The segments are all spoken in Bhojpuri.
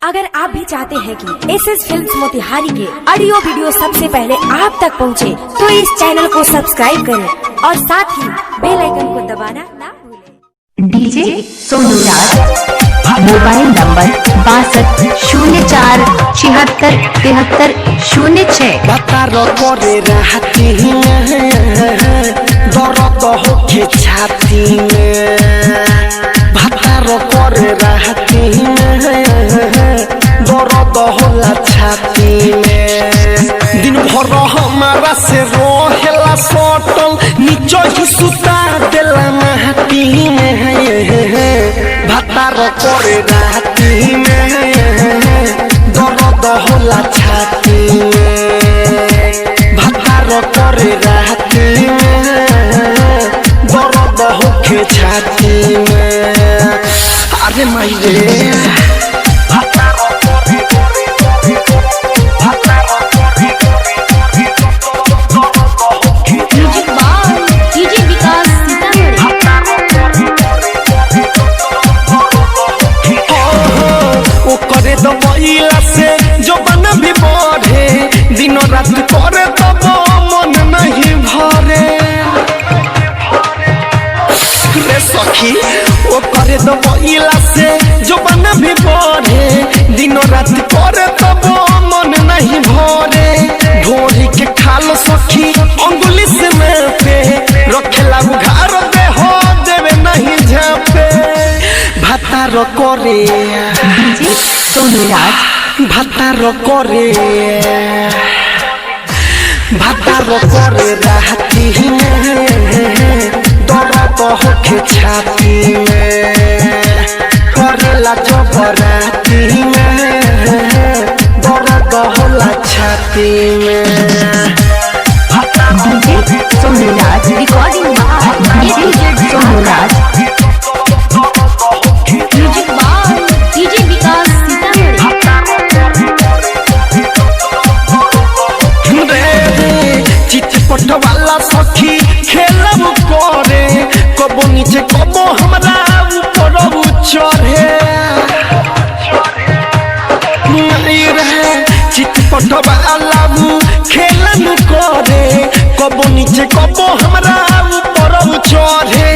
अगर आप भी चाहते हैं कि एसएस फिल्म्स मोतिहारी के ऑडियो वीडियो सबसे पहले आप तक पहुंचे, तो इस चैनल को सब्सक्राइब करें और साथ ही बेल आइकन को दबाना ना भूलें। डीजे सोनू राज, मोबाइल नंबर 6274767306। बतारो करे रहती दर्द होके छाती में, बतारो करे रहती दर्द होला छाती में। दिन भर हमारा से रोहेला सटल, नीचो ही सुता देला महती में। बतारो करे रहती दर्द होला छाती में, बतारो करे रहती दर्द होके छाती में। अरे माई रे दवाइला से जो बन भी बढ़े, दिनों रात करे तब मन नहीं भरे रे सखी। ओ करे दवाइला से जो बन भी बढ़े, दिनों रात करे तब मन नहीं भरे। ढोरी के खाल सखी अंगुली से में पे रखेला उघार दे हो देवे नहीं झापे। भातारो करे सोनू राज, भातारो करे, भातारो करे रहती दर्द होके छाती में, करेला जबराती में दर्द होला छाती में। डीजे सोनू राज, रिकॉर्डिंग डीजे सोनू राज, चितपट वाला सखी खेलब करे, कबो नीचे कबो हमरा ऊपर चढ़े। चितपट वाला खेलन करे, कबो नीचे कबो हमरा ऊपर चढ़े।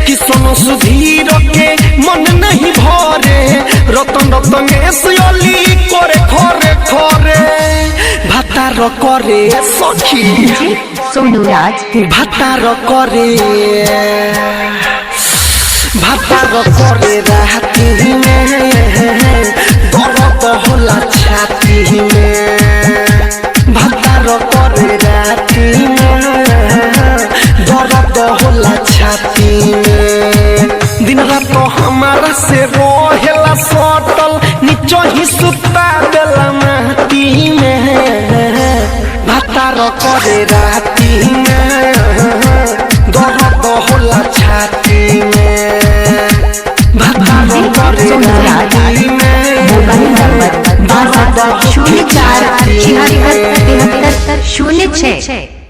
किसनो सुधीर के मन नहीं भरे, रतन रतन एसली करे खरे खरे। भातारो करे सखी सोनू राज, भातारो करे, भातारो करे रहती दर्द होला छाती में। भातारो करे रहती दर्द होला छाती में। दिन रात हमारा से रोहेला सटल, नीचो ही सुता देला महती में। भातारो करे रहती दर्द होला छाती में। भातारो करे रहती मोबाइल नंबर 6274767306।